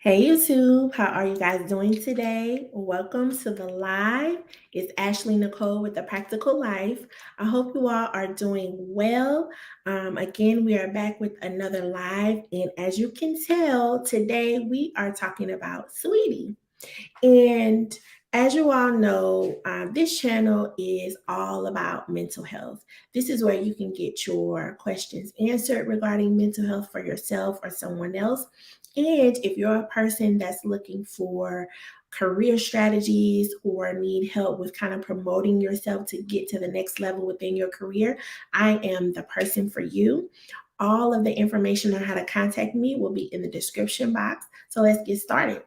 Hey YouTube, how are you guys doing today? Welcome to the live. It's Ashley Nicole with The Practical Life. I hope you all are doing well. Again, we are back with another live, and as you can tell, today we are talking about Saweetie. And as you all know, this channel is all about mental health. This is where you can get your questions answered regarding mental health for yourself or someone else. And if you're a person that's looking for career strategies or need help with kind of promoting yourself to get to the next level within your career, I am the person for you. All of the information on how to contact me will be in the description box. So let's get started.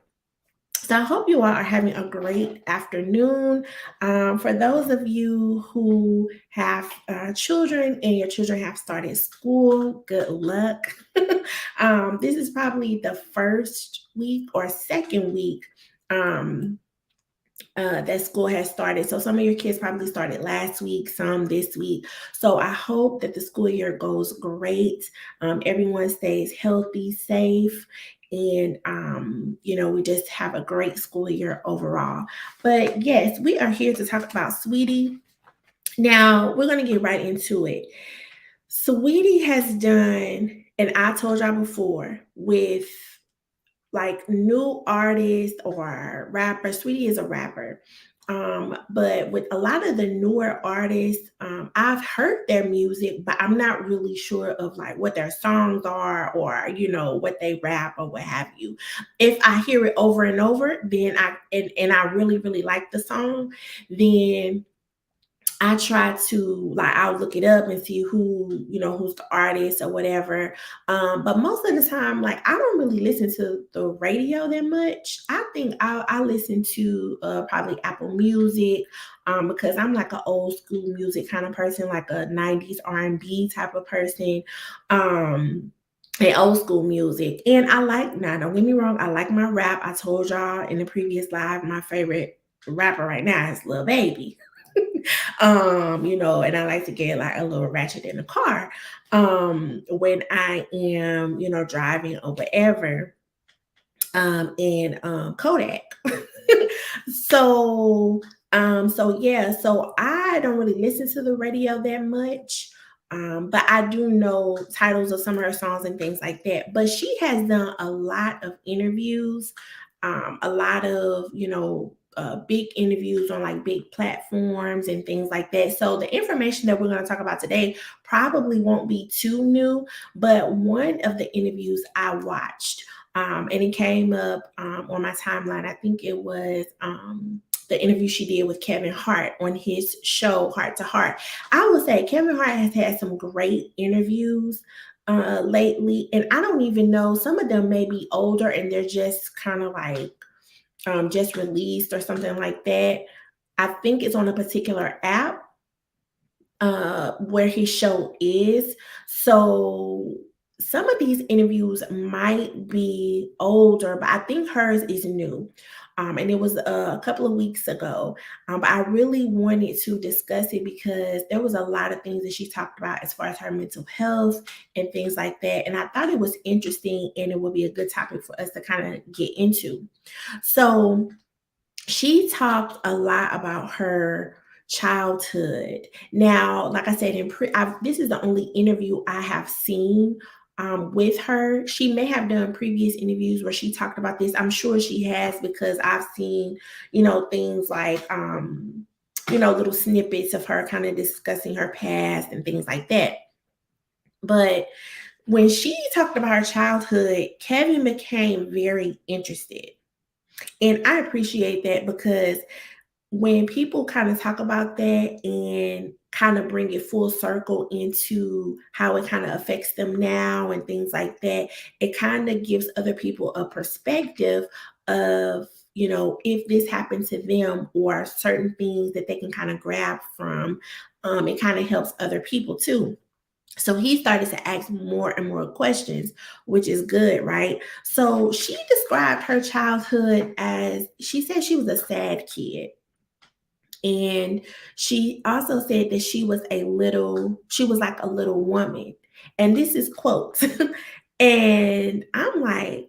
So I hope you all are having a great afternoon. For those of you who have children and your children have started school, good luck. This is probably the first week or second week um, that school has started. So some of your kids probably started last week, some this week. So I hope that the school year goes great. Everyone stays healthy, safe, and we just have a great school year overall. But yes, we are here to talk about Saweetie. Now we're gonna get right into it. Saweetie has done, and I told y'all before, with like new artists or rappers. Saweetie is a rapper. But with a lot of the newer artists, I've heard their music, but I'm not really sure of like what their songs are or what they rap or what have you. If I hear it over and over, then and I really, really like the song, then I try to like I'll look it up and see who's the artist or whatever. But most of the time, like I don't really listen to the radio that much. I think I listen to probably Apple Music, because I'm like an old school music kind of person, like a 90s R&B type of person. And old school music. And I like, now don't get me wrong, I like my rap. I told y'all in the previous live, my favorite rapper right now is Lil Baby. And I like to get like a little ratchet in the car when I am, driving or whatever. And Kodak. so so I don't really listen to the radio that much. But I do know titles of some of her songs and things like that. But she has done a lot of interviews, a lot of, big interviews on like big platforms and things like that. So the information that we're going to talk about today probably won't be too new, but one of the interviews I watched, and it came up on my timeline. I think it was the interview she did with Kevin Hart on his show, Heart to Heart. I would say Kevin Hart has had some great interviews lately, and I don't even know, some of them may be older and they're just kind of like just released or something like that. I think it's on a particular app where his show is. So some of these interviews might be older, but I think hers is new. And it was a couple of weeks ago. But I really wanted to discuss it because there was a lot of things that she talked about as far as her mental health and things like that. And I thought it was interesting and it would be a good topic for us to kind of get into. So she talked a lot about her childhood. Now, like I said, this is the only interview I have seen with her. She may have done previous interviews where she talked about this. I'm sure she has, because I've seen, things like, little snippets of her kind of discussing her past and things like that. But when she talked about her childhood, Kevin became very interested. And I appreciate that, because when people kind of talk about that and kind of bring it full circle into how it kind of affects them now and things like that, it kind of gives other people a perspective of, if this happened to them or certain things that they can kind of grab from. It kind of helps other people too. So he started to ask more and more questions, which is good, right? So she described her childhood as, she said she was a sad kid. And she also said that she was like a little woman. And this is quotes. And I'm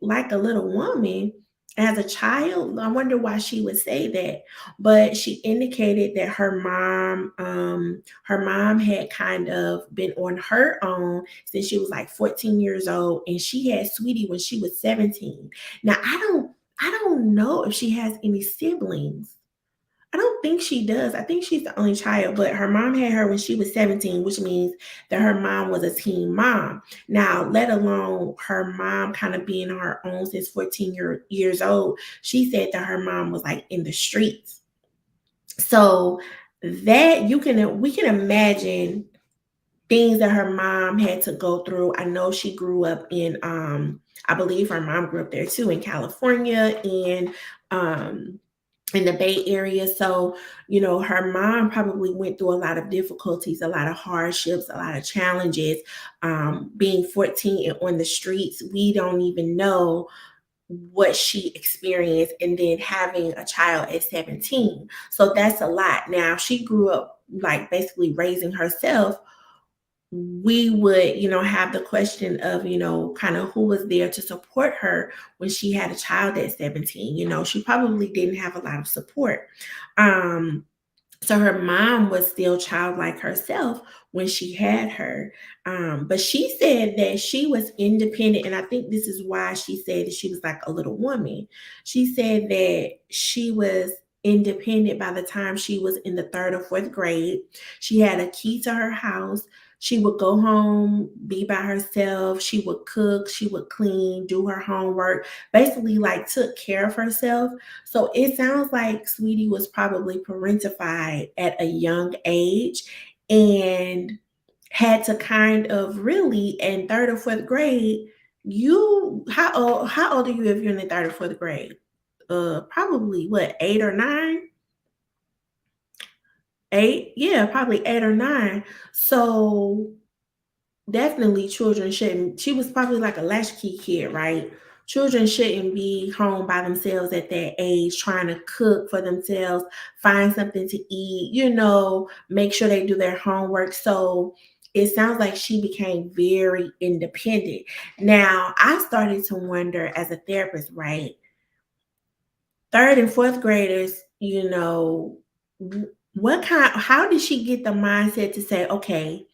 like a little woman as a child, I wonder why she would say that. But she indicated that her mom had kind of been on her own since she was like 14 years old, and she had Sweetie when she was 17. Now I don't know if she has any siblings. I don't think she does. I think she's the only child, but her mom had her when she was 17, which means that her mom was a teen mom. Now, let alone her mom kind of being on her own since 14 years old, she said that her mom was like in the streets. So that we can imagine things that her mom had to go through. I know she grew up in I believe her mom grew up there too in California, and in the Bay Area. So, her mom probably went through a lot of difficulties, a lot of hardships, a lot of challenges. Being 14 and on the streets, we don't even know what she experienced, and then having a child at 17. So that's a lot. Now, she grew up like basically raising herself. We would, have the question of, kind of who was there to support her when she had a child at 17. She probably didn't have a lot of support. Um, so her mom was still childlike herself when she had her. But she said that she was independent. And I think this is why she said that she was like a little woman. She said that she was independent by the time she was in the third or fourth grade. She had a key to her house. She would go home, be by herself. She would cook, she would clean, do her homework, basically, like, took care of herself. So it sounds like Sweetie was probably parentified at a young age and had to kind of really in third or fourth grade. You how old are you if you're in the third or fourth grade? Probably what, 8 or 9? 8? Yeah, probably 8 or 9. So definitely children shouldn't, she was probably like a latchkey kid, right? Children shouldn't be home by themselves at that age, trying to cook for themselves, find something to eat, make sure they do their homework. So it sounds like she became very independent. Now, I started to wonder as a therapist, right? Third and fourth graders, how did she get the mindset to say, okay,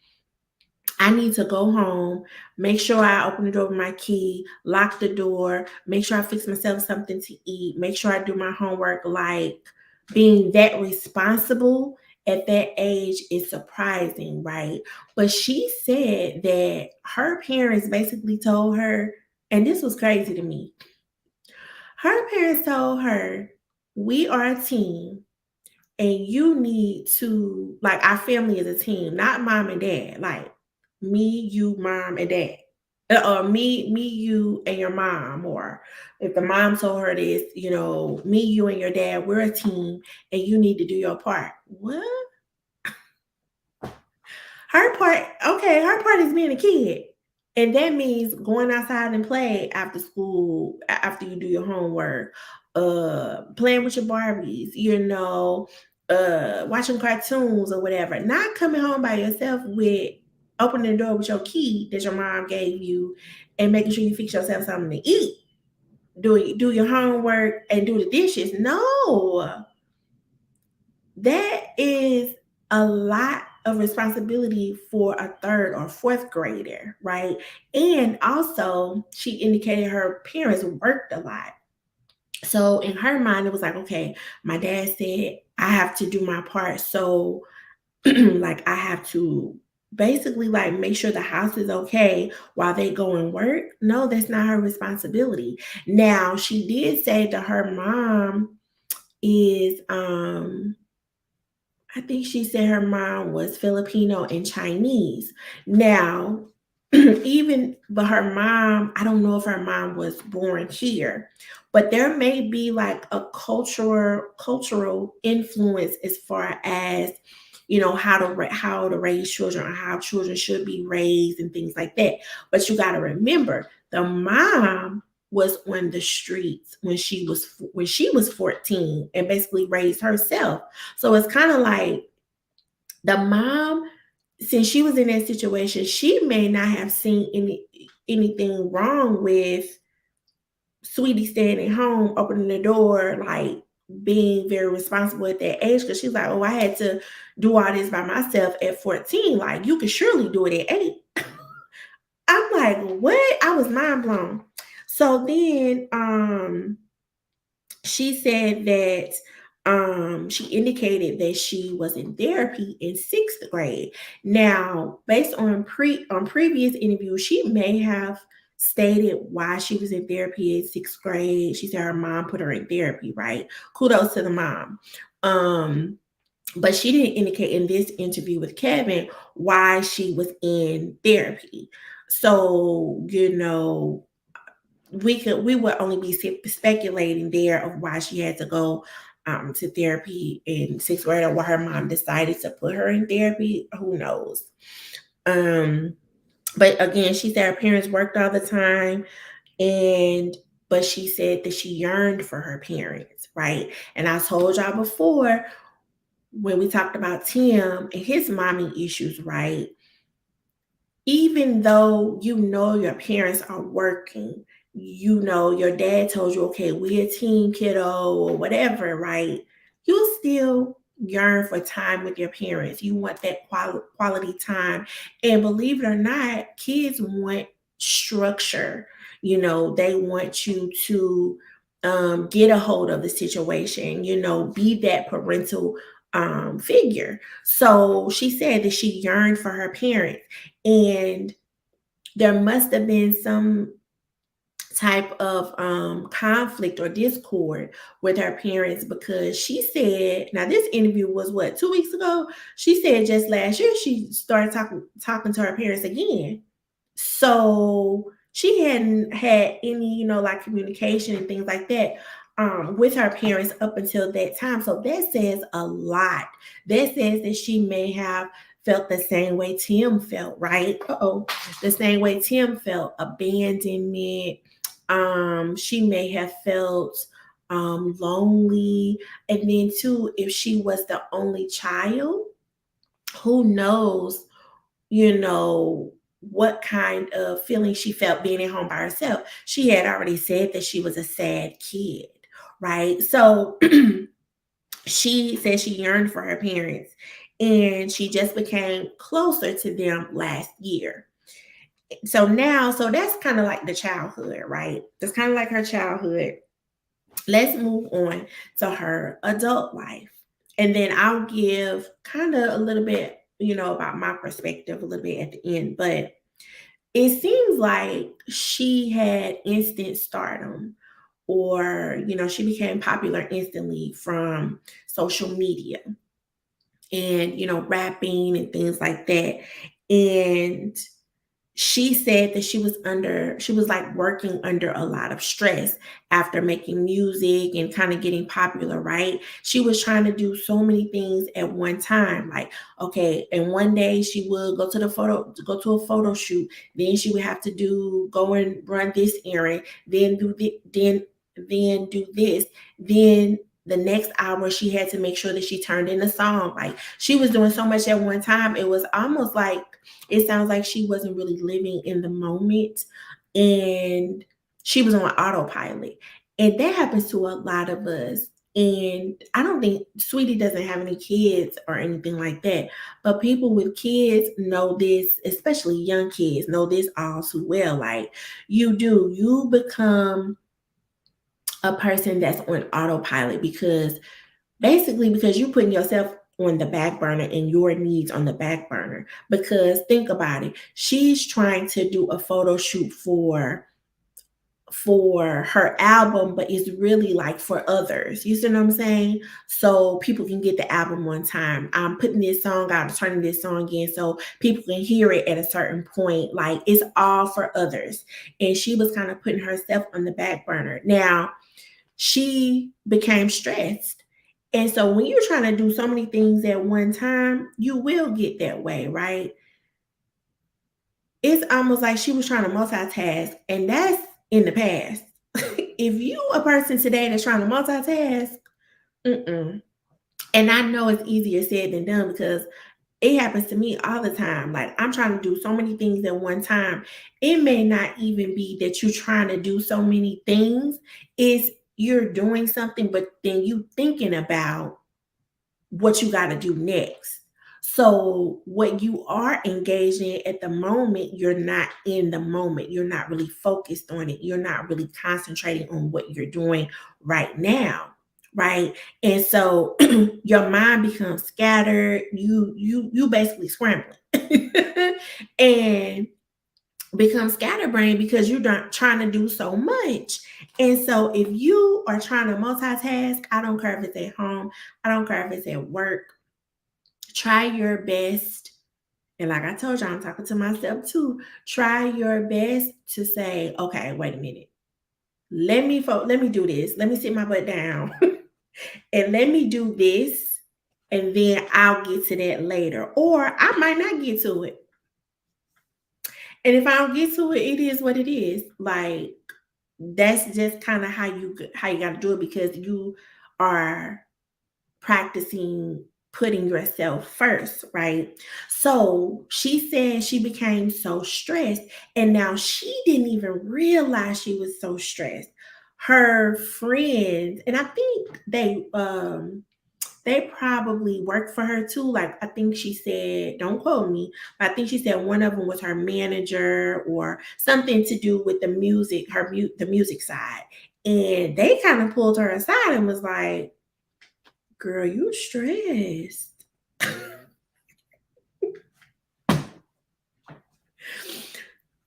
I need to go home, make sure I open the door with my key, lock the door, make sure I fix myself something to eat, make sure I do my homework. Like, being that responsible at that age is surprising, right? But she said that her parents basically told her, and this was crazy to me. Her parents told her, "We are a team, and you need to, like, our family is a team, not mom and dad, like me, you, mom, and dad, or me, you, and your mom, or if the mom told her this, me, you, and your dad, we're a team, and you need to do your part." What? Her part, okay, her part is being a kid. And that means going outside and play after school, after you do your homework, playing with your Barbies, watching cartoons or whatever. Not coming home by yourself with opening the door with your key that your mom gave you and making sure you fix yourself something to eat. Do your homework and do the dishes. No, that is a lot of responsibility for a third or fourth grader, right? And also, she indicated her parents worked a lot. So in her mind, it was like, okay, my dad said I have to do my part. So, like, I have to basically like make sure the house is okay while they go and work. No, that's not her responsibility. Now, she did say that her mom is I think she said her mom was Filipino and Chinese. Now, but her mom, I don't know if her mom was born here, but there may be like a cultural influence as far as, how to raise children, or how children should be raised and things like that. But you got to remember, the mom was on the streets when she was 14 and basically raised herself. So it's kind of like the mom, since she was in that situation, she may not have seen anything wrong with Sweetie staying at home, opening the door, like being very responsible at that age. Because she's like, oh, I had to do all this by myself at 14. Like, you could surely do it at 8. I'm like, what? I was mind blown. So then she said that she indicated that she was in therapy in 6th grade. Now, based on previous interviews, she may have stated why she was in therapy in 6th grade. She said her mom put her in therapy, right? Kudos to the mom. But she didn't indicate in this interview with Kevin why she was in therapy. So, we would only be speculating there of why she had to go to therapy in 6th grade, or why her mom decided to put her in therapy. Who knows? But again, she said her parents worked all the time, but she said that she yearned for her parents, right? And I told y'all before, when we talked about Tim and his mommy issues, right? Even though your parents are working, your dad told you, okay, we're a team, kiddo, or whatever, right? You still yearn for time with your parents. You want that quality time. And believe it or not, kids want structure. They want you to get a hold of the situation, be that parental figure. So she said that she yearned for her parents. And there must have been some type of conflict or discord with her parents, because she said, now this interview was what, 2 weeks ago? She said just last year she started talking to her parents again. So she hadn't had any, like communication and things like that with her parents up until that time. So that says a lot. That says that she may have felt the same way Tim felt, right? The same way Tim felt, abandonment. She may have felt lonely. And then too, if she was the only child, who knows, what kind of feeling she felt being at home by herself. She had already said that she was a sad kid, right? So she said she yearned for her parents, and she just became closer to them last year. So that's kind of like the childhood, right? That's kind of like her childhood. Let's move on to her adult life. And then I'll give kind of a little bit, about my perspective a little bit at the end. But it seems like she had instant stardom, or, she became popular instantly from social media and, rapping and things like that. And she said that she was like working under a lot of stress after making music and kind of getting popular, right? She was trying to do so many things at one time. Like, okay, and one day she would go to a photo shoot, then she would have to go and run this errand, then do this, then the next hour she had to make sure that she turned in a song. Like, she was doing so much at one time. It was almost like, it sounds like she wasn't really living in the moment, and she was on autopilot. And that happens to a lot of us. And I don't think Sweetie doesn't have any kids or anything like that. But people with kids know this, especially young kids, know this all too well. Like, you become a person that's on autopilot, because you're putting yourself on the back burner and your needs on the back burner. Because think about it, she's trying to do a photo shoot for her album, but it's really like for others. You see what I'm saying? So people can get the album one time. I'm putting this song out, turning this song in so people can hear it at a certain point. Like, it's all for others. And she was kind of putting herself on the back burner. Now, she became stressed. And so when you're trying to do so many things at one time, you will get that way, right? It's almost like she was trying to multitask, and that's in the past. If you a person today that's trying to multitask, and I know it's easier said than done, because It happens to me all the time. Like I'm trying to do so many things at one time. It may not even be that you're trying to do so many things. It's you're doing something, but then you thinking about what you got to do next. So, what you are engaged in at the moment, you're not in the moment. You're not really focused on it. You're not really concentrating on what you're doing right now. Right. And so your mind becomes scattered. You basically scrambling. And become scatterbrained because you're not trying to do so much. And so if you are trying to multitask, I don't care if it's at home, I don't care if it's at work, try your best. And like I told you, I'm talking to myself too. Try your best to say, okay, wait a minute. Let me do this. Let me sit my butt down and let me do this. And then I'll get to that later. Or I might not get to it. And if I don't get to it, it is what it is. Like that's just kind of how you got to do it because you are practicing putting yourself first, right? So she said she became so stressed, and now she didn't even realize she was so stressed. Her friends, and I think they probably work for her too. Like I think she said, don't quote me, but I think she said one of them was her manager or something to do with the music, the music side. And they kind of pulled her aside and was like, "Girl, you stressed."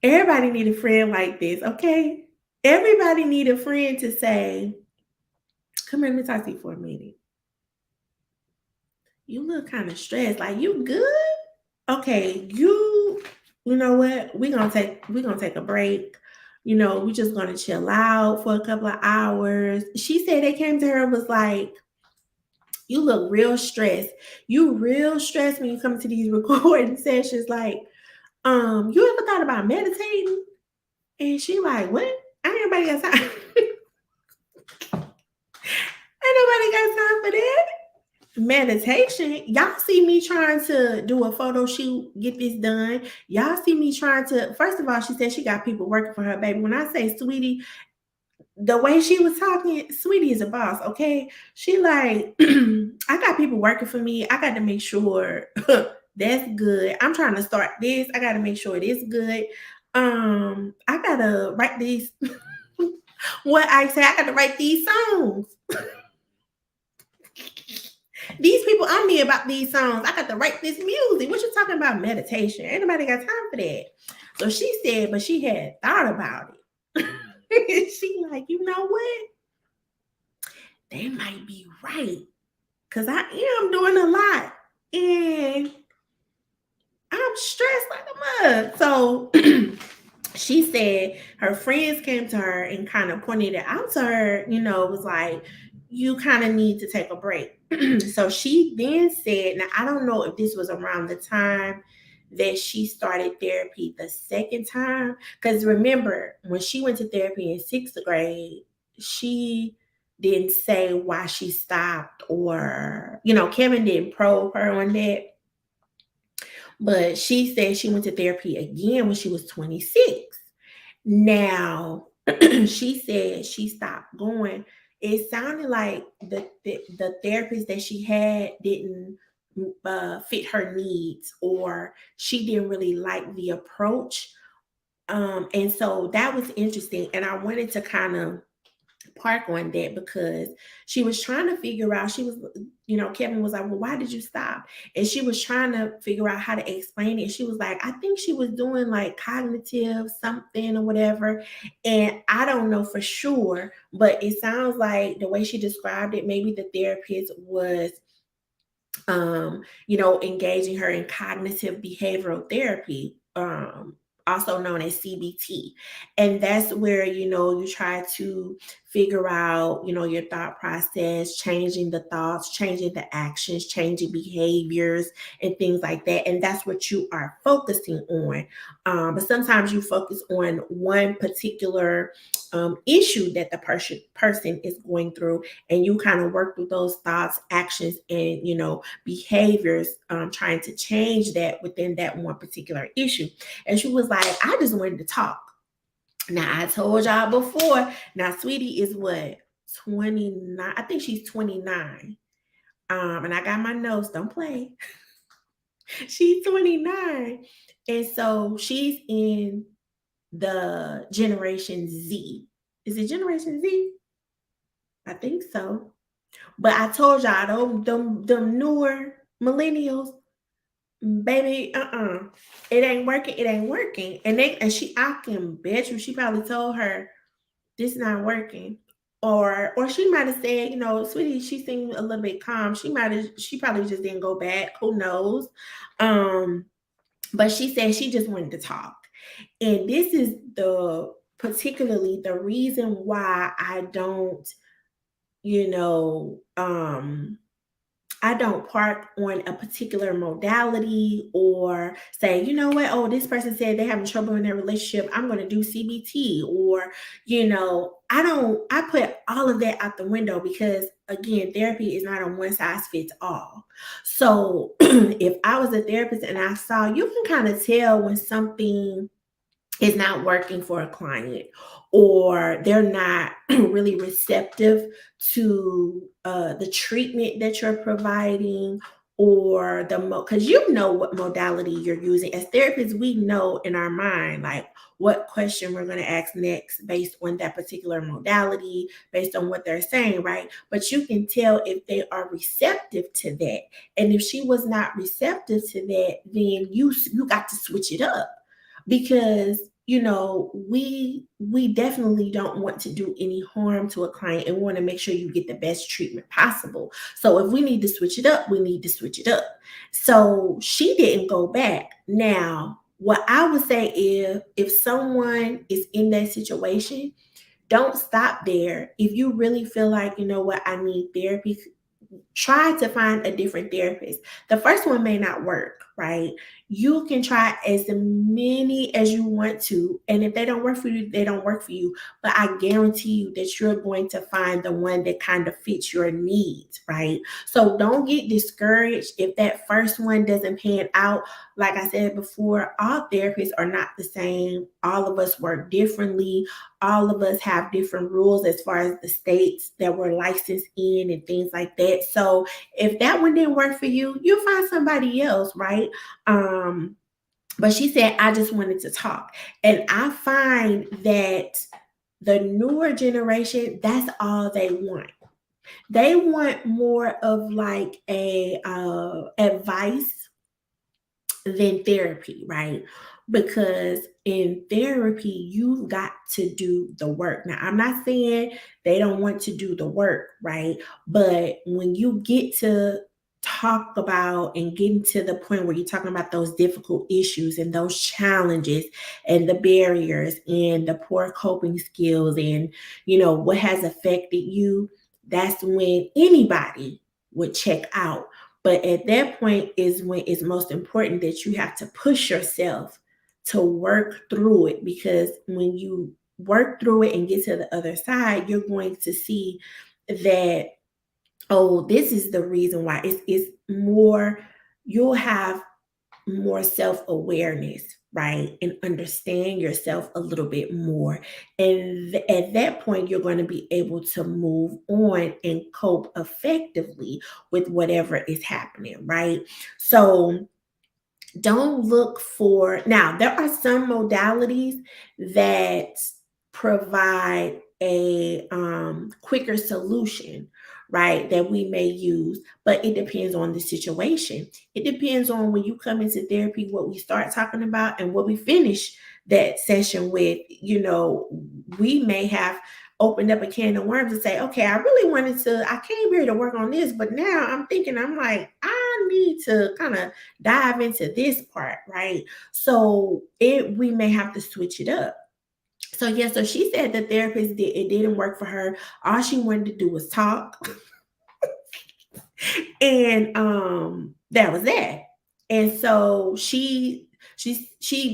Everybody need a friend like this, okay? Everybody need a friend to say, "Come here, let me talk to you for a minute. You look kind of stressed. Like you good? Okay, you know what? We're gonna take a break. We're just gonna chill out for a couple of hours." She said they came to her and was like, "You look real stressed. You real stressed when you come to these recording sessions. Like, you ever thought about meditating?" And she like, "What? I ain't nobody got time. Ain't nobody got time for that." Meditation, y'all see me trying to do a photo shoot, get this done. Y'all see me trying to, first of all, she said she got people working for her, baby. When I say Sweetie, the way she was talking, Sweetie is a boss, okay? She like, I got people working for me. I got to make sure that's good. I'm trying to start this. I got to make sure it is good. I gotta write these. What I say, I gotta write these songs. These people on me about these songs. I got to write this music. What you talking about meditation? Ain't nobody got time for that. So she said, but she had thought about it. She like, you know what? They might be right. Cause I am doing a lot. And I'm stressed like a mug. So she said her friends came to her and kind of pointed it out to her, it was like, you kind of need to take a break. So she then said, now I don't know if this was around the time that she started therapy the second time. Because remember, when she went to therapy in sixth grade, she didn't say why she stopped or, Kevin didn't probe her on that. But she said she went to therapy again when she was 26. Now, she said she stopped going. It sounded like the therapist that she had didn't fit her needs, or she didn't really like the approach. And so that was interesting. And I wanted to kind of park on that because she was trying to figure out, Kevin was like, well, why did you stop? And she was trying to figure out how to explain it. She was like, I think she was doing like cognitive something or whatever. And I don't know for sure, but it sounds like the way she described it, maybe the therapist was engaging her in cognitive behavioral therapy. also known as CBT. And that's where, you try to figure out, your thought process, changing the thoughts, changing the actions, changing behaviors, and things like that. And that's what you are focusing on. But sometimes you focus on one particular issue that the person is going through, and you kind of work through those thoughts, actions, and behaviors, trying to change that within that one particular issue. And she was like, I just wanted to talk. Now, I told y'all before, now Saweetie is what, 29? I think she's 29. And I got my notes, don't play. She's 29. And so she's in the Generation Z. Is it Generation Z? I think so. But I told y'all, them newer millennials, baby, it ain't working. It ain't working. And I can bet you, she probably told her this not working. Or she might have said, Sweetie, she seemed a little bit calm. She probably just didn't go back. Who knows? But she said she just wanted to talk. And this is particularly the reason why you know, I don't park on a particular modality or say, you know what, oh, this person said they're having trouble in their relationship, I'm going to do CBT. Or, I put all of that out the window because, again, therapy is not a one size fits all. So if I was a therapist and I saw, you can kind of tell when something is not working for a client, or they're not really receptive to the treatment that you're providing, or because what modality you're using. As therapists, we know in our mind like what question we're going to ask next based on that particular modality, based on what they're saying, right? But you can tell if they are receptive to that. And if she was not receptive to that, then you got to switch it up, because we definitely don't want to do any harm to a client, and we want to make sure you get the best treatment possible. So if we need to switch it up, we need to switch it up. So she didn't go back. Now, what I would say is, if someone is in that situation, don't stop there. If you really feel like, I need therapy, try to find a different therapist. The first one may not work, right? You can try as many as you want to. And if they don't work for you, they don't work for you. But I guarantee you that you're going to find the one that kind of fits your needs, right? So don't get discouraged if that first one doesn't pan out. Like I said before, all therapists are not the same. All of us work differently. All of us have different rules as far as the states that we're licensed in and things like that. So if that one didn't work for you, you'll find somebody else, right? But she said, I just wanted to talk. And I find that the newer generation, that's all they want. They want more of like a advice than therapy, right? Because in therapy, you've got to do the work. Now, I'm not saying they don't want to do the work, right? But when you get to talk about and getting to the point where you're talking about those difficult issues and those challenges and the barriers and the poor coping skills and, what has affected you, that's when anybody would check out. But at that point is when it's most important that you have to push yourself to work through it, because when you work through it and get to the other side, you're going to see that, oh, this is the reason why. It's more, you'll have more self-awareness, right? And understand yourself a little bit more. And at that point, you're going to be able to move on and cope effectively with whatever is happening, right? So don't look for, now there are some modalities that provide a quicker solution, right, that we may use, but it depends on the situation. It depends on, when you come into therapy, what we start talking about and what we finish that session with. We may have opened up a can of worms and say, okay, I really wanted to, I came here to work on this, but now I'm thinking, I'm like, I need to kind of dive into this part, right? So we may have to switch it up. So yeah, so she said the therapist it didn't work for her. All she wanted to do was talk. And that was that. And so she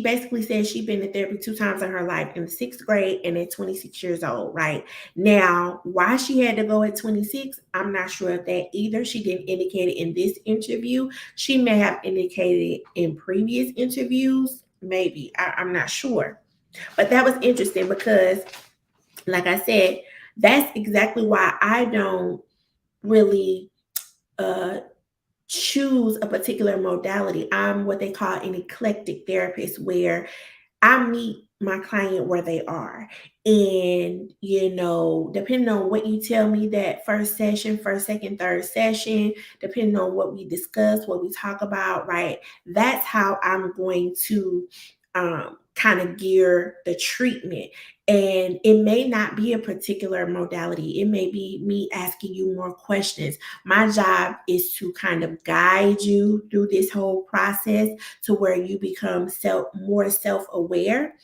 basically said she'd been to therapy 2 times in her life, in the 6th grade and at 26 years old, right? Now, why she had to go at 26, I'm not sure of that either. She didn't indicate it in this interview. She may have indicated it in previous interviews, maybe. I'm not sure. But that was interesting because, like I said, that's exactly why I don't really uh choose a particular modality. I'm what they call an eclectic therapist, where I meet my client where they are. And, depending on what you tell me that first session, first, second, third session, depending on what we discuss, what we talk about, right? That's how I'm going to kind of gear the treatment. And it may not be a particular modality, it may be me asking you more questions. My job is to kind of guide you through this whole process to where you become more self-aware,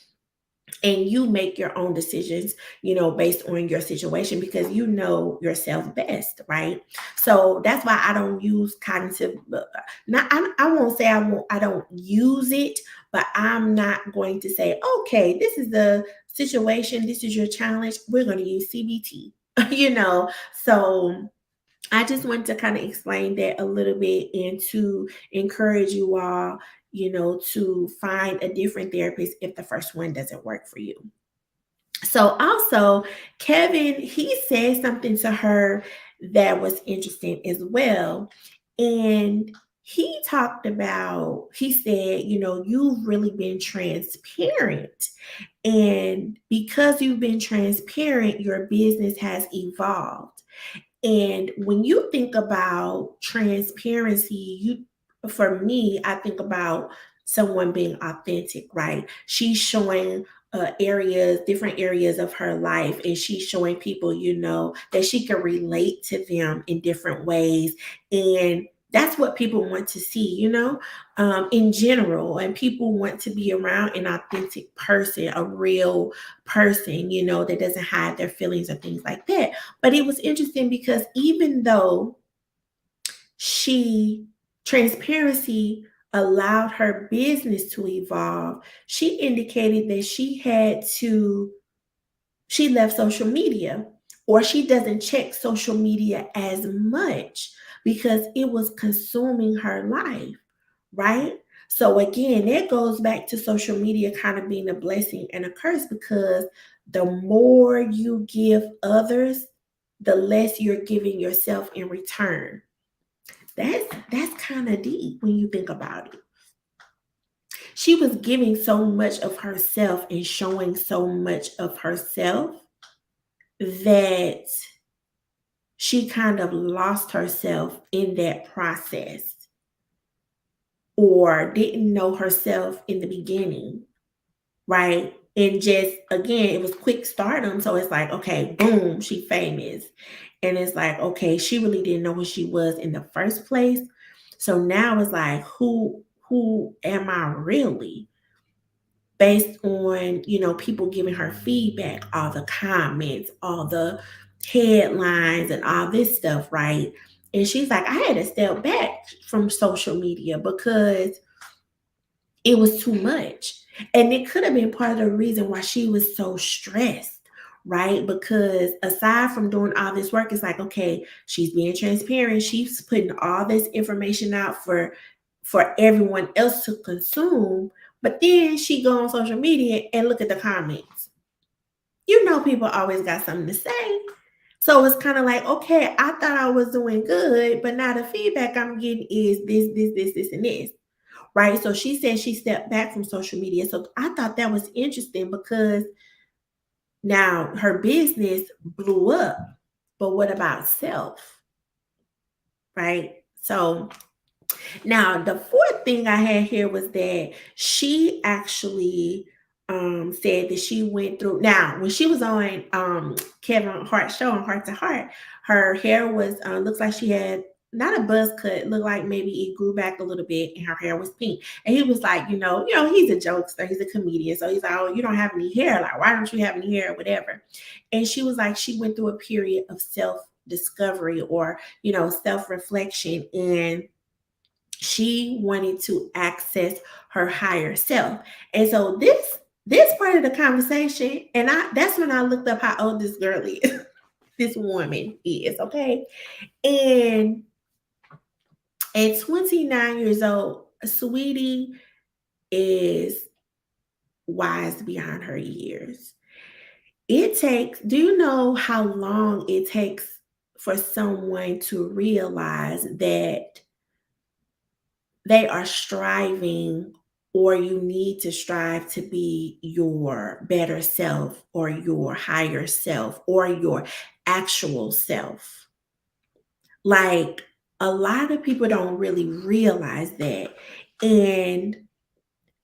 and you make your own decisions, based on your situation, because you know yourself best, right? So that's why I don't use cognitive. Not, I won't say I don't use it, but I'm not going to say, okay, this is the situation, this is your challenge, we're going to use CBT. So I just wanted to kind of explain that a little bit, and to encourage you all, to find a different therapist if the first one doesn't work for you. So also, Kevin, he said something to her that was interesting as well. And he said, you've really been transparent. And because you've been transparent, your business has evolved. And when you think about transparency, for me, I think about someone being authentic, right? She's showing different areas of her life, and she's showing people, that she can relate to them in different ways. And that's what people want to see, in general. And people want to be around an authentic person, a real person, that doesn't hide their feelings or things like that. But it was interesting because even though she transparency allowed her business to evolve, she indicated that she left social media, or she doesn't check social media as much because it was consuming her life, right? So again, that goes back to social media kind of being a blessing and a curse, because the more you give others, the less you're giving yourself in return. That's kind of deep when you think about it. She was giving so much of herself and showing so much of herself that she kind of lost herself in that process, or didn't know herself in the beginning, right? And just, again, it was quick stardom. So it's like, okay, boom, she famous. And it's like, okay, she really didn't know who she was in the first place. So now it's like, who am I really? Based on, people giving her feedback, all the comments, all the headlines, and all this stuff, right? And she's like, I had to step back from social media because it was too much. And it could have been part of the reason why she was so stressed, right? Because aside from doing all this work, it's like, okay, she's being transparent. She's putting all this information out for everyone else to consume. But then she go on social media and look at the comments. People always got something to say. So it's kind of like, okay, I thought I was doing good, but now the feedback I'm getting is this, and this. Right. So she said she stepped back from social media. So I thought that was interesting because now her business blew up. But what about self? Right. So now the fourth thing I had here was that she actually said that she went through. Now, when she was on Kevin Hart show on Heart to Heart, her hair was looks like she had not a buzz cut, looked like maybe it grew back a little bit and her hair was pink. And he was like, he's a jokester, he's a comedian. So he's like, oh, you don't have any hair. Like, why don't you have any hair or whatever? And she was like, she went through a period of self-discovery or, self-reflection. And she wanted to access her higher self. And so this part of the conversation, and that's when I looked up how old this girl is, this woman is, okay? And at 29 years old, Saweetie is wise beyond her years. Do you know how long it takes for someone to realize that they are striving, or you need to strive to be your better self or your higher self or your actual self? Like, a lot of people don't really realize that. And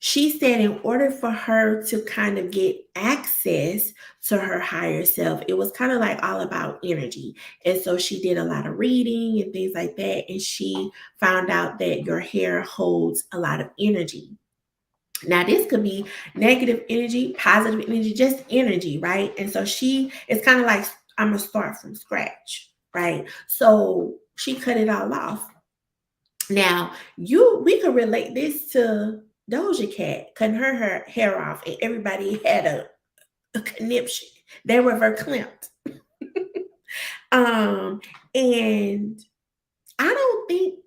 she said in order for her to kind of get access to her higher self, it was kind of like all about energy. And so she did a lot of reading and things like that. And she found out that your hair holds a lot of energy. Now, this could be negative energy, positive energy, just energy, right? And so it's kind of like, I'm going to start from scratch, right? So she cut it all off. Now, we could relate this to Doja Cat cutting her hair off, and everybody had a conniption. They were verklempt. And I don't think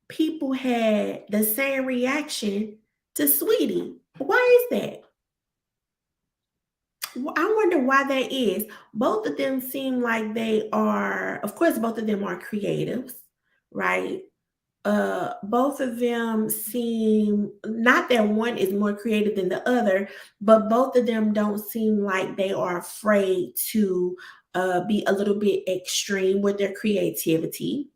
people had the same reaction to Saweetie. Why is that? I wonder why that is. Both of them seem like they are, of course, both of them are creatives, right? Both of them seem, not that one is more creative than the other, but both of them don't seem like they are afraid to be a little bit extreme with their creativity.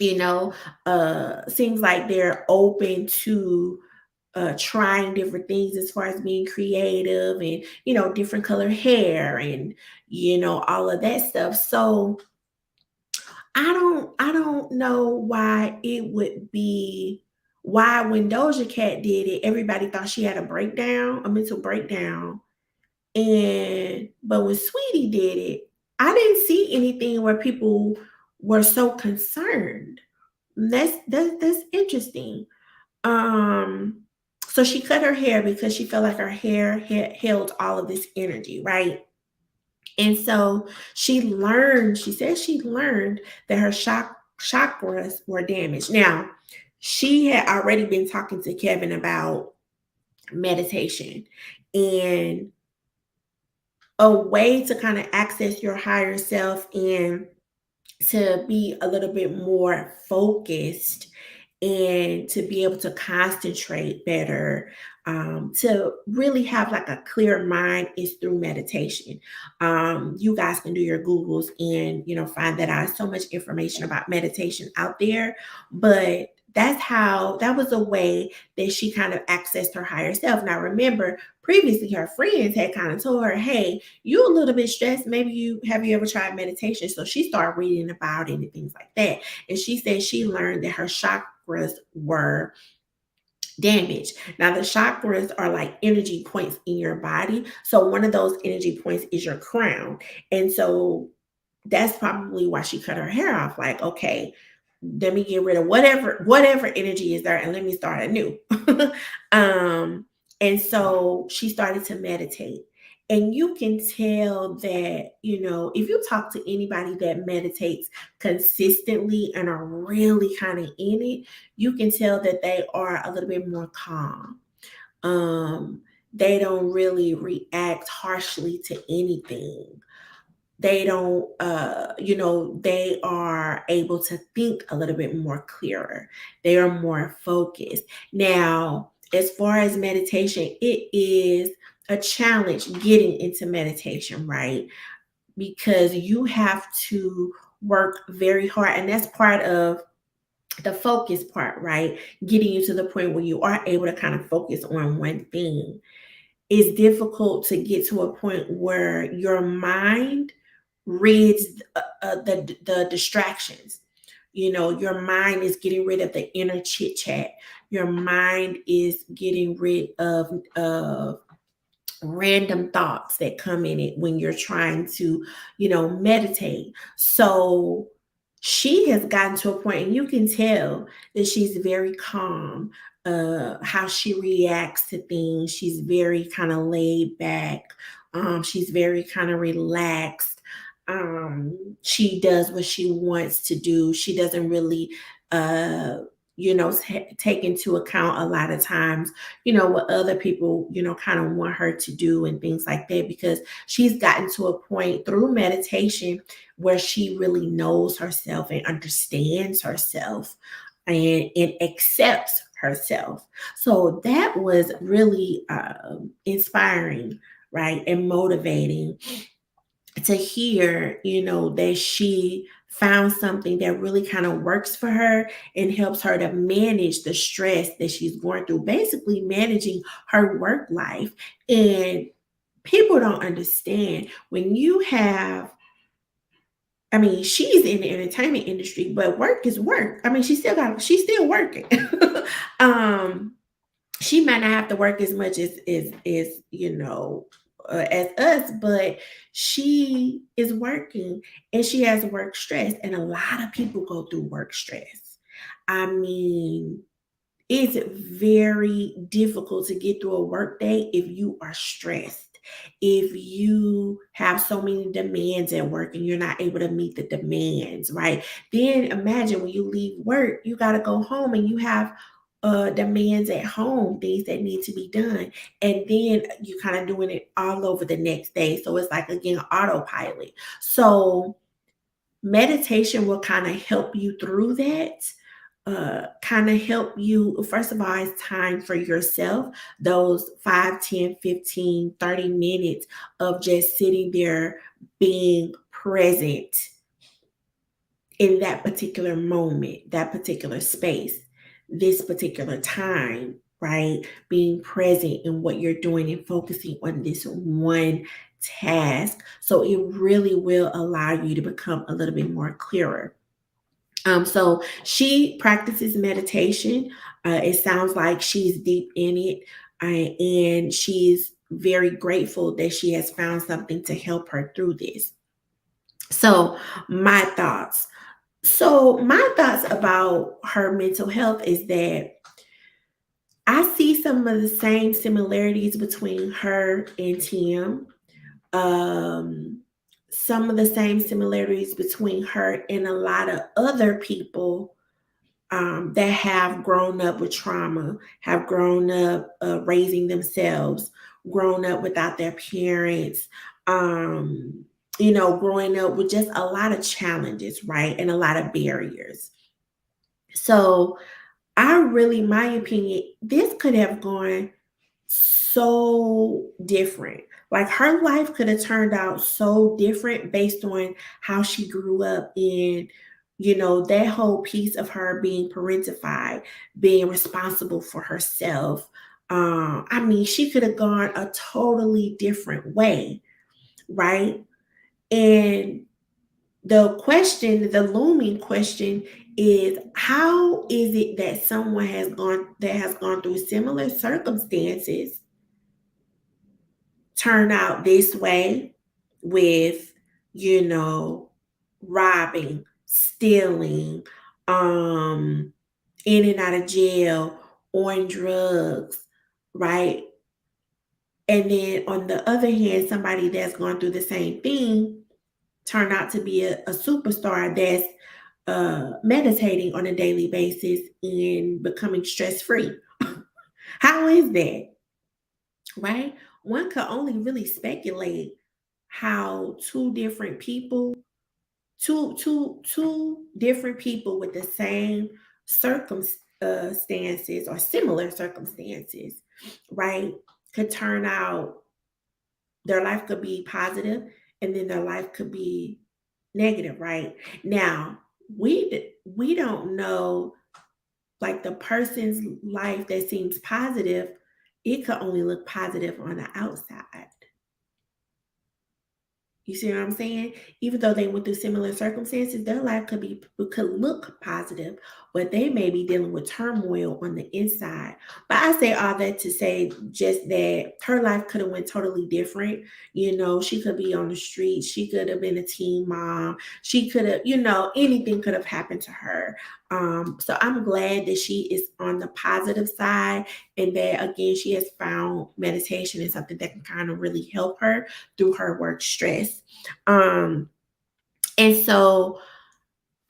Seems like they're open to trying different things as far as being creative and, different color hair and, all of that stuff. So I don't know why it would be, why when Doja Cat did it, everybody thought she had a mental breakdown. But when Sweetie did it, I didn't see anything where people were so concerned. That's interesting. Um, so she cut her hair because she felt like her hair held all of this energy, right? And so she said she learned that her chakras were damaged. Now, she had already been talking to Kevin about meditation, and a way to kind of access your higher self and to be a little bit more focused and to be able to concentrate better, to really have like a clear mind, is through meditation. You guys can do your Googles and find that out. So much information about meditation out there, but that was a way that she kind of accessed her higher self. Now, remember, previously her friends had kind of told her, hey, you a little bit stressed, maybe you ever tried meditation? So she started reading about it and things like that. And she said she learned that her chakras were damaged. Now, the chakras are like energy points in your body. So one of those energy points is your crown. And so that's probably why she cut her hair off. Like, okay, let me get rid of whatever energy is there and let me start anew. And so she started to meditate. And you can tell that, if you talk to anybody that meditates consistently and are really kind of in it, you can tell that they are a little bit more calm. They don't really react harshly to anything. They don't, they are able to think a little bit more clearer. They are more focused. Now, as far as meditation, it is a challenge getting into meditation, right? Because you have to work very hard, and that's part of the focus part, right? Getting you to the point where you are able to kind of focus on one thing. It's difficult to get to a point where your mind reads the distractions. your mind is getting rid of the inner chit chat. Your mind is getting rid of random thoughts that come in it when you're trying to, meditate. So she has gotten to a point, and you can tell that she's very calm. How she reacts to things, she's very kind of laid back. She's very kind of relaxed. She does what she wants to do. She doesn't really, take into account a lot of times what other people, kind of want her to do and things like that, because she's gotten to a point through meditation where she really knows herself and understands herself and accepts herself. So that was really inspiring, right? And motivating to hear, that she found something that really kind of works for her and helps her to manage the stress that she's going through, basically managing her work life. And people don't understand when you have, I mean, she's in the entertainment industry, but work is work. I mean, she's still working. um, she might not have to work as much as as us, but she is working and she has work stress, and a lot of people go through work stress. I mean, it's very difficult to get through a work day if you are stressed, if you have so many demands at work and you're not able to meet the demands, right? Then imagine when you leave work, you got to go home and you have demands at home, things that need to be done. And then you kind of doing it all over the next day. So it's like, again, autopilot. So meditation will kind of help you through that, kind of help you. First of all, it's time for yourself, those 5, 10, 15, 30 minutes of just sitting there being present in that particular moment, that particular space, this particular time, right? Being present in what you're doing and focusing on this one task. So it really will allow you to become a little bit more clearer. So she practices meditation. It sounds like she's deep in it, and she's very grateful that she has found something to help her through this. So, my thoughts. My thoughts about her mental health is that I see some of the same similarities between her and Tim. Um, some of the same similarities between her and a lot of other people that have grown up with trauma, have grown up raising themselves, grown up without their parents, growing up with just a lot of challenges, right? And a lot of barriers. So my opinion, this could have gone so different. Like her life could have turned out so different based on how she grew up in, that whole piece of her being parentified, being responsible for herself. I mean, she could have gone a totally different way, right? And the looming question is, how is it that someone has gone through similar circumstances turn out this way with, you know, robbing, stealing, um, in and out of jail, on drugs, right? And then on the other hand, somebody that's gone through the same thing turn out to be a superstar that's meditating on a daily basis and becoming stress free. How is that, right? One could only really speculate how two different people with the same circumstances or similar circumstances, right, could turn out. Their life could be positive, and then their life could be negative, right? Now, we don't know, like, the person's life that seems positive, it could only look positive on the outside. You see what I'm saying? Even though they went through similar circumstances, their life could look positive, but they may be dealing with turmoil on the inside. But I say all that to say just that her life could have went totally different. She could be on the street. She could have been a teen mom. She could have, anything could have happened to her. So I'm glad that she is on the positive side and that again she has found meditation and something that can kind of really help her through her work stress. Um, and so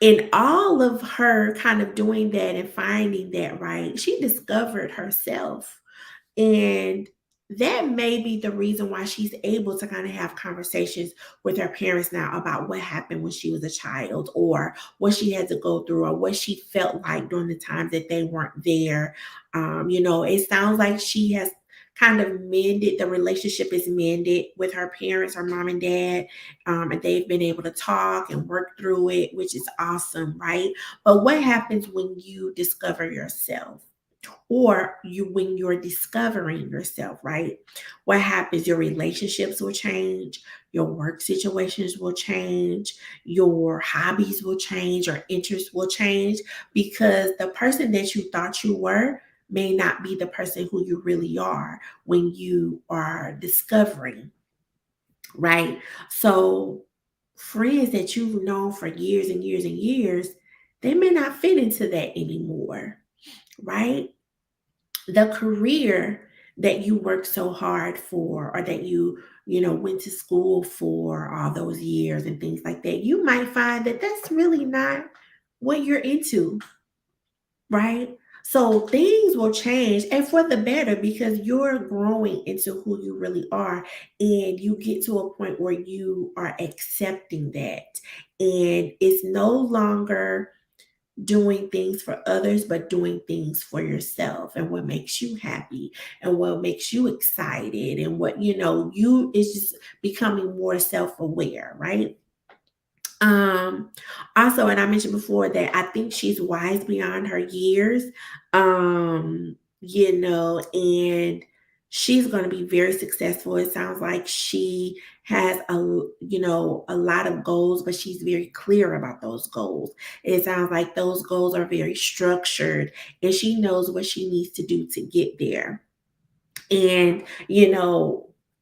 in all of her kind of doing that and finding that right, she discovered herself. And that may be the reason why she's able to kind of have conversations with her parents now about what happened when she was a child or what she had to go through or what she felt like during the times that they weren't there. It sounds like she has kind of mended, the relationship is mended with her parents, her mom and dad, and they've been able to talk and work through it, which is awesome, right? But what happens when you discover yourself? Or when you're discovering yourself, right? What happens? Your relationships will change, your work situations will change, your hobbies will change, your interests will change because the person that you thought you were may not be the person who you really are when you are discovering, right? So friends that you've known for years and years and years, they may not fit into that anymore, right? The career that you worked so hard for or that you went to school for all those years and things like that, you might find that that's really not what you're into, right? So things will change and for the better because you're growing into who you really are and you get to a point where you are accepting that and it's no longer doing things for others, but doing things for yourself and what makes you happy and what makes you excited and what, you is just becoming more self-aware, right? Um, Also, and I mentioned before that I think she's wise beyond her years. And she's going to be very successful. It sounds like she has a lot of goals, but she's very clear about those goals. It sounds like those goals are very structured and she knows what she needs to do to get there. And,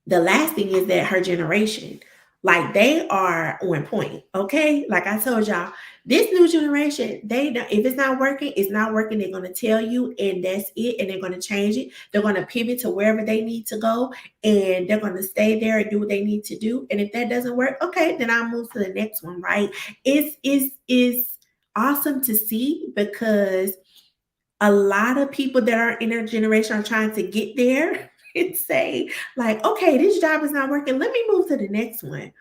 the last thing is that her generation, like they are on point. Okay. Like I told y'all, this new generation, they don't, if it's not working, it's not working. They're going to tell you, and that's it. And they're going to change it. They're going to pivot to wherever they need to go, and they're going to stay there and do what they need to do. And if that doesn't work, okay, then I'll move to the next one. Right. It's awesome to see because a lot of people that are in their generation are trying to get there and say, like, okay, this job is not working. Let me move to the next one.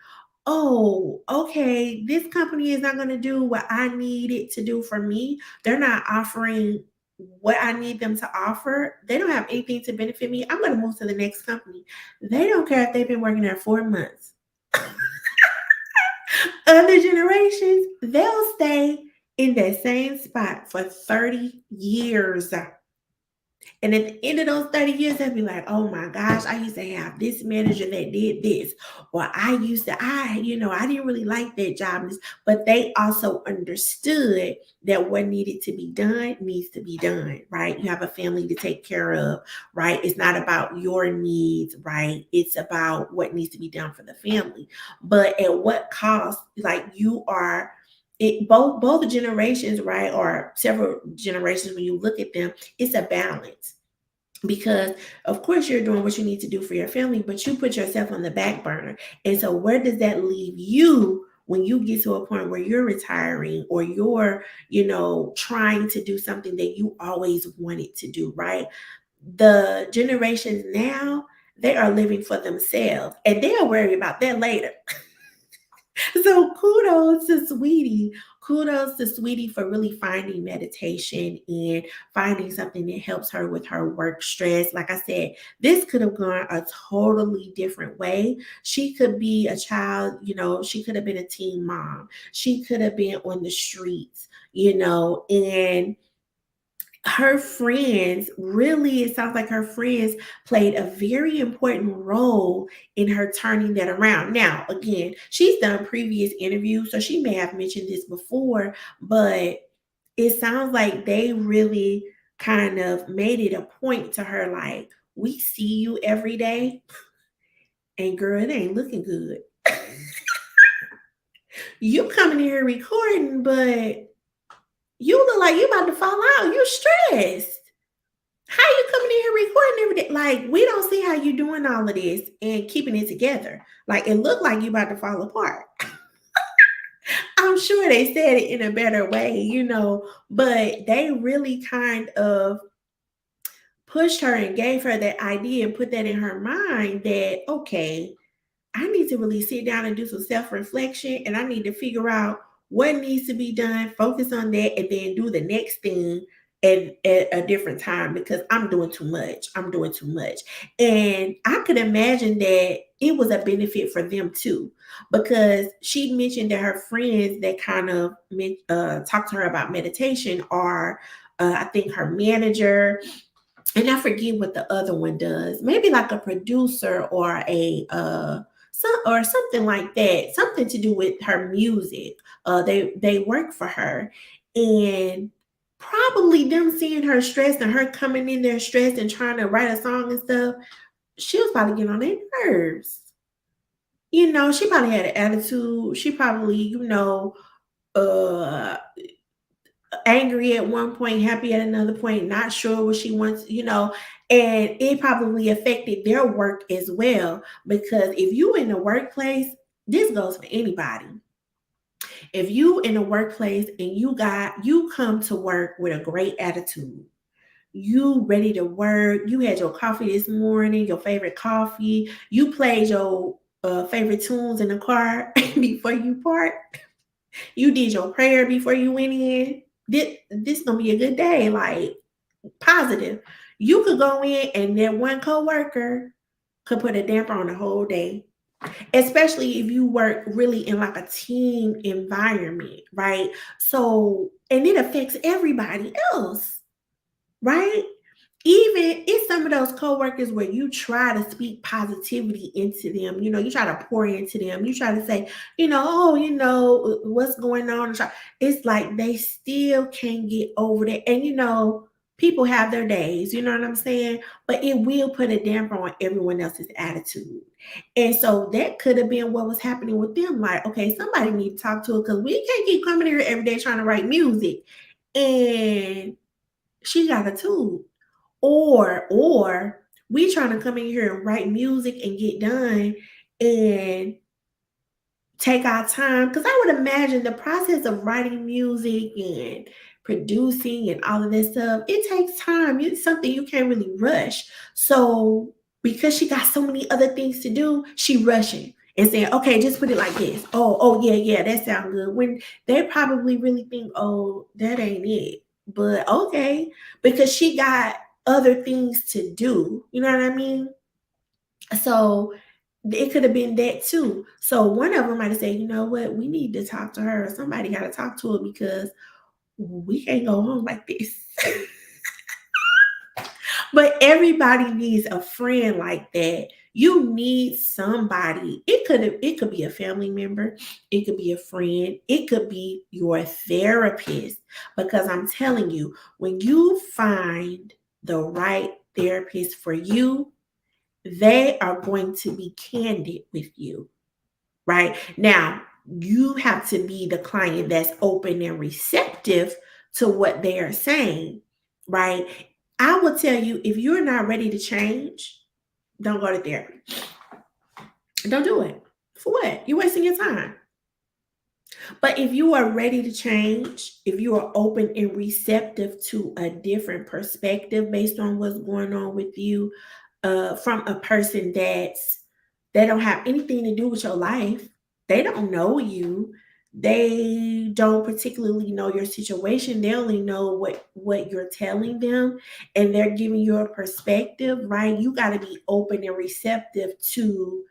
Oh, okay, this company is not going to do what I need it to do for me. They're not offering what I need them to offer. They don't have anything to benefit me. I'm going to move to the next company. They don't care if they've been working there 4 months. Other generations, they'll stay in that same spot for 30 years. And at the end of those 30 years, they'll be like, oh my gosh, I used to have this manager that did this. Or I didn't really like that job. But they also understood that what needed to be done needs to be done, right? You have a family to take care of, right? It's not about your needs, right? It's about what needs to be done for the family. But at what cost, like you are both generations, right? Or several generations, when you look at them, it's a balance because of course you're doing what you need to do for your family, but you put yourself on the back burner. And so where does that leave you when you get to a point where you're retiring or you're, trying to do something that you always wanted to do, right? The generations now, they are living for themselves and they'll worry about that later. So kudos to Sweetie. Kudos to Sweetie for really finding meditation and finding something that helps her with her work stress. Like I said, this could have gone a totally different way. She could be a child, she could have been a teen mom. She could have been on the streets, and her friends really, it sounds like her friends played a very important role in her turning that around. Now, again, she's done previous interviews, so she may have mentioned this before, but it sounds like they really kind of made it a point to her like, we see you every day, and girl, it ain't looking good. You coming here recording, but you look like you about to fall out. You stressed. How you coming in here recording every day? Like, we don't see how you doing all of this and keeping it together. Like, it looked like you about to fall apart. I'm sure they said it in a better way, but they really kind of pushed her and gave her that idea and put that in her mind that, okay, I need to really sit down and do some self-reflection, and I need to figure out what needs to be done, focus on that, and then do the next thing at a different time because I'm doing too much. I'm doing too much. And I could imagine that it was a benefit for them too, because she mentioned that her friends that kind of talked to her about meditation are, I think, her manager, and I forget what the other one does. Maybe like a producer or something like that. Something to do with her music. They work for her, and probably them seeing her stressed and her coming in there stressed and trying to write a song and stuff. She was probably getting on their nerves. She probably had an attitude. She probably, uh angry at one point, happy at another point, not sure what she wants, and it probably affected their work as well. Because if you in the workplace, this goes for anybody. If you in the workplace and you come to work with a great attitude, you ready to work, you had your coffee this morning, your favorite coffee, you played your favorite tunes in the car before you park, you did your prayer before you went in. This gonna be a good day, like positive. You could go in and that one coworker could put a damper on the whole day, especially if you work really in like a team environment, right? So, and it affects everybody else, right? Even it's some of those coworkers where you try to speak positivity into them, you try to pour into them, you try to say, oh, what's going on. It's like they still can't get over that. And people have their days, you know what I'm saying? But it will put a damper on everyone else's attitude. And so that could have been what was happening with them. Like, okay, somebody need to talk to her because we can't keep coming here every day trying to write music. And she got a tune. Or we trying to come in here and write music and get done and take our time. Because I would imagine the process of writing music and producing and all of this stuff, it takes time. It's something you can't really rush. So because she got so many other things to do, she rushing and saying, okay, just put it like this. Oh, yeah, that sounds good. When they probably really think, oh, that ain't it. But okay, because she got other things to do. You know what I mean? So it could have been that too. So one of them might have said, you know what, we need to talk to her. Somebody got to talk to her because we can't go on like this. But everybody needs a friend like that. You need somebody. It could be a family member, it could be a friend, it could be your therapist. Because I'm telling you, when you find the right therapist for you, they are going to be candid with you. Right now, you have to be the client that's open and receptive to what they are saying. Right. I will tell you, if you're not ready to change, don't go to therapy. Don't do it. For what? You're wasting your time. But if you are ready to change, if you are open and receptive to a different perspective based on what's going on with you, from a person that don't have anything to do with your life, they don't know you, they don't particularly know your situation, they only know what you're telling them, and they're giving you a perspective, right? You got to be open and receptive to,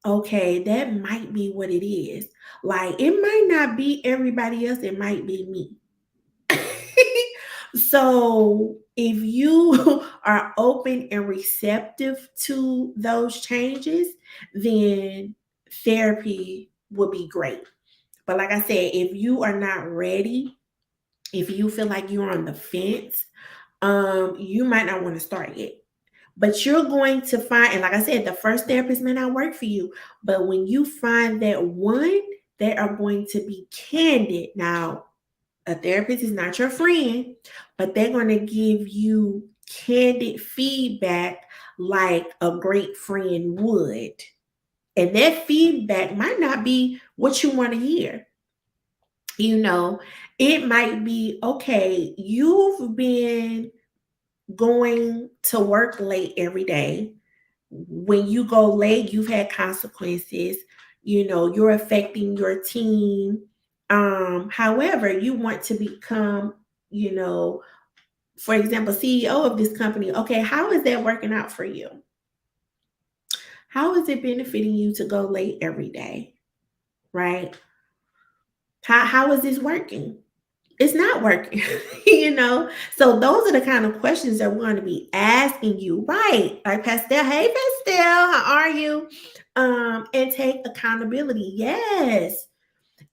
okay, that might be what it is. Like, it might not be everybody else, it might be me. So if you are open and receptive to those changes, then therapy would be great. But like I said, if you are not ready, if you feel like you're on the fence, you might not want to start yet. But you're going to find, and like I said, the first therapist may not work for you. But when you find that one, they are going to be candid. Now, a therapist is not your friend, but they're going to give you candid feedback like a great friend would. And that feedback might not be what you want to hear. You know, it might be okay, you've been going to work late every day. When you go late, you've had consequences. You know, you're affecting your team. However, you want to become, you know, for example, CEO of this company. Okay, how is that working out for you? How is it benefiting you to go late every day? Right? How is this working? It's not working, you know? So those are the kind of questions that we're going to be asking you, right? Like Pastel, hey Pastel, how are you? And take accountability. Yes.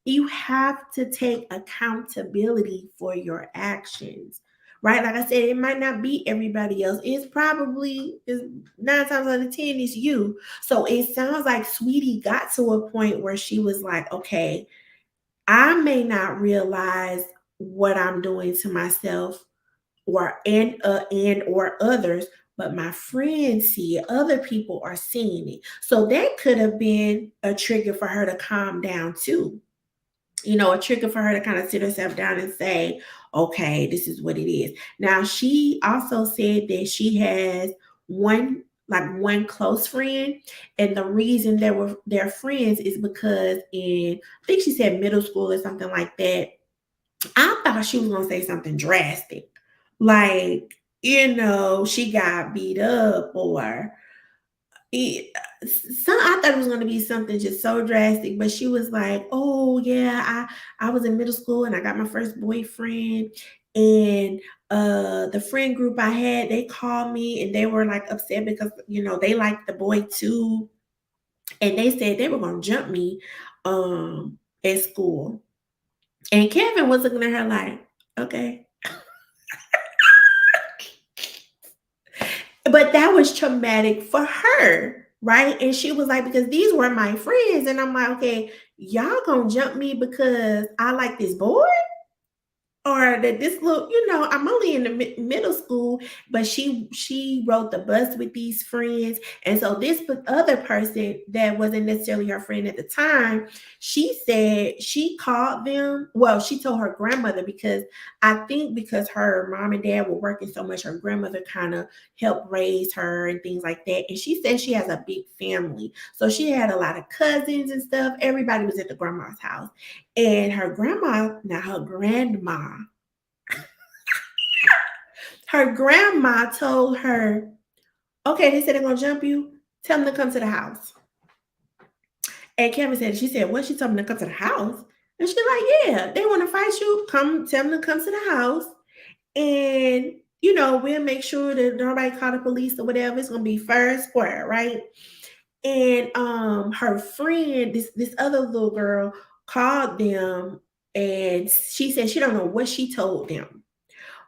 You have to take accountability for your actions. Right? Like I said, it might not be everybody else. It's probably is 9 times out of 10 is you. So it sounds like Sweetie got to a point where she was like, okay, I may not realize what I'm doing to myself and or others, but my friends see it, other people are seeing it. So that could have been a trigger for her to calm down too. You know, a trigger for her to kind of sit herself down and say, okay, this is what it is. Now, she also said that she has one close friend, and the reason they're friends is because in, I think she said middle school or something like that. I thought she was gonna say something drastic, like, you know, she got beat up or it, I thought it was going to be something just so drastic, but she was like, "Oh yeah, I was in middle school and I got my first boyfriend, and the friend group I had, they called me and they were like upset because you know they liked the boy too, and they said they were going to jump me at school." And Kevin was looking at her like, "Okay." But that was traumatic for her, right? And she was like, because these were my friends. And I'm like, okay, y'all gonna jump me because I like this boy? Or that this little, you know, I'm only in the middle school, but she rode the bus with these friends, and so this other person that wasn't necessarily her friend at the time, she said she called them. Well, she told her grandmother because I think because her mom and dad were working so much, her grandmother kind of helped raise her and things like that. And she said she has a big family, so she had a lot of cousins and stuff. Everybody was at the grandma's house. And her grandma told her, okay, they said they're gonna jump you. Tell them to come to the house. And Kevin said, she said, what? She told them to come to the house. And she's like, yeah, they want to fight you. Come, tell them to come to the house. And, you know, we'll make sure that nobody call the police or whatever. It's gonna be fair and square, right? And her friend, this other little girl, called them and she said she don't know what she told them,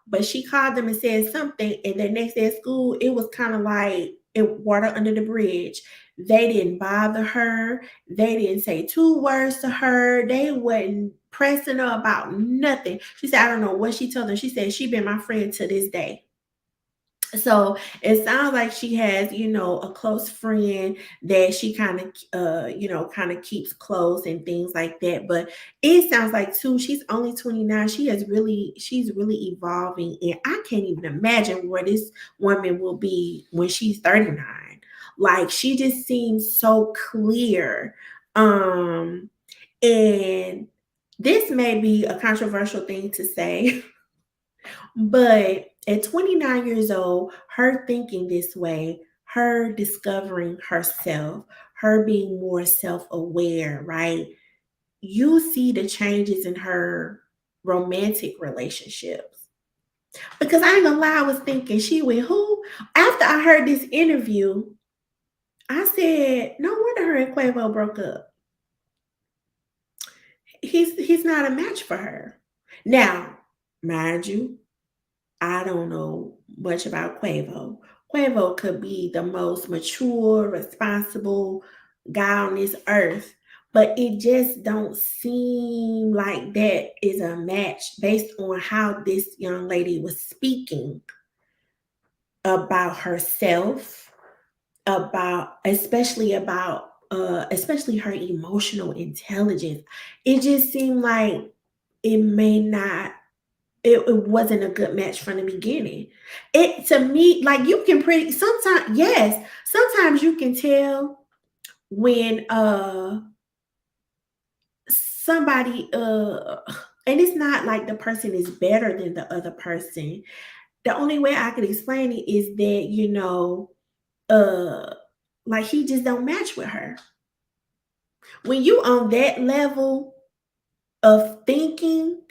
but she called them and said something. And the next day at school, it was kind of like it water under the bridge. They didn't bother her. They didn't say two words to her. They wasn't pressing her about nothing. She said, I don't know what she told them. She said she been my friend to this day. So it sounds like she has, you know, a close friend that she kind of, you know, kind of keeps close and things like that. But it sounds like too, she's only 29. She's really evolving, and I can't even imagine where this woman will be when she's 39. Like she just seems so clear. And this may be a controversial thing to say, but at 29 years old, her thinking this way, her discovering herself, her being more self aware, right? You see the changes in her romantic relationships. Because I ain't gonna lie, I was thinking she with who? After I heard this interview, I said, no wonder her and Quavo broke up. He's not a match for her. Now, mind you, I don't know much about Quavo. Quavo could be the most mature, responsible guy on this earth, but it just don't seem like that is a match based on how this young lady was speaking about herself, about especially her emotional intelligence. It just seemed like it may not it wasn't a good match from the beginning. It to me, like you can pretty sometimes, yes, sometimes you can tell when somebody and it's not like the person is better than the other person. The only way I can explain it is that, uh like he just don't match with her. When you on that level of thinking,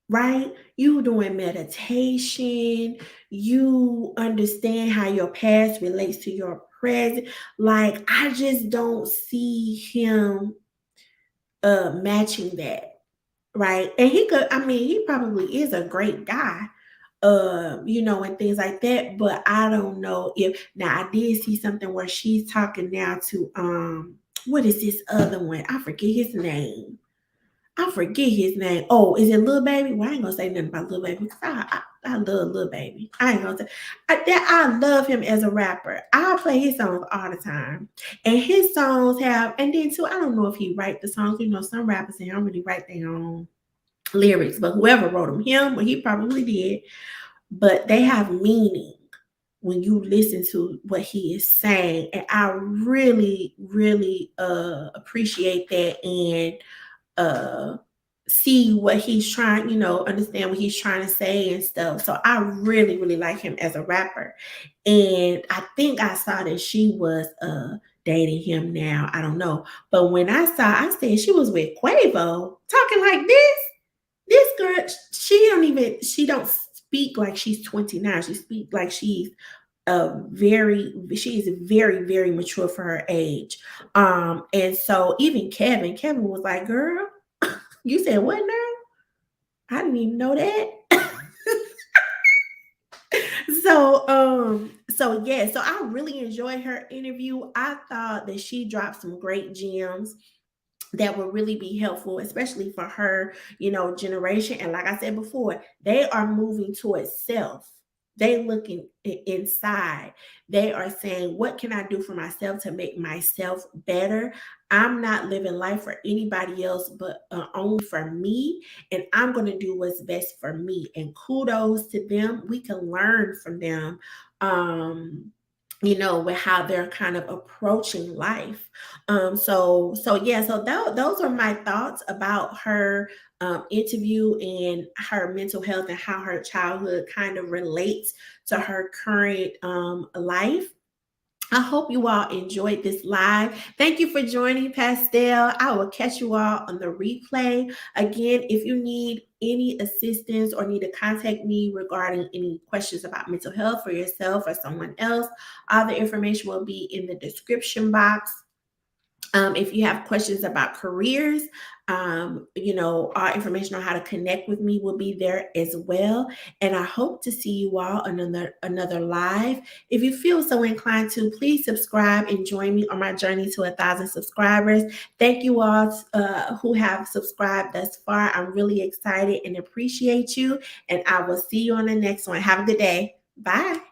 right? You doing meditation, you understand how your past relates to your present. Like I just don't see him matching that, right? And he could, I mean, he probably is a great guy, and things like that. But I don't know if now I did see something where she's talking now to what is this other one? I forget his name. I forget his name. Oh, is it Lil Baby? Well, I ain't gonna say nothing about Lil Baby because I love Lil Baby. I ain't gonna say I love him as a rapper. I play his songs all the time, and his songs have. And then too, I don't know if he write the songs. Some rappers they don't really write their own lyrics, but whoever wrote them, him, or he probably did. But they have meaning when you listen to what he is saying, and I really, really appreciate that and uh see what he's trying, understand what he's trying to say and stuff. So I really, really like him as a rapper. And I think I saw that she was dating him now. I don't know. But when I said she was with Quavo talking like this girl, she don't speak like she's 29. She speaks like she is very, very mature for her age. And so even Kevin was like, girl, you said what now? I didn't even know that. So yeah, so I really enjoyed her interview. I thought that she dropped some great gems that will really be helpful, especially for her, generation. And like I said before, they are moving towards self. They looking inside. They are saying, what can I do for myself to make myself better? I'm not living life for anybody else, but only for me. And I'm going to do what's best for me. And kudos to them. We can learn from them. With how they're kind of approaching life. So yeah, so those are my thoughts about her interview and her mental health and how her childhood kind of relates to her current life. I hope you all enjoyed this live. Thank you for joining, Pastel. I will catch you all on the replay. Again, if you need any assistance or need to contact me regarding any questions about mental health for yourself or someone else, all the information will be in the description box. If you have questions about careers, our information on how to connect with me will be there as well. And I hope to see you all on another live. If you feel so inclined to, please subscribe and join me on my journey to 1,000 subscribers. Thank you all who have subscribed thus far. I'm really excited and appreciate you. And I will see you on the next one. Have a good day. Bye.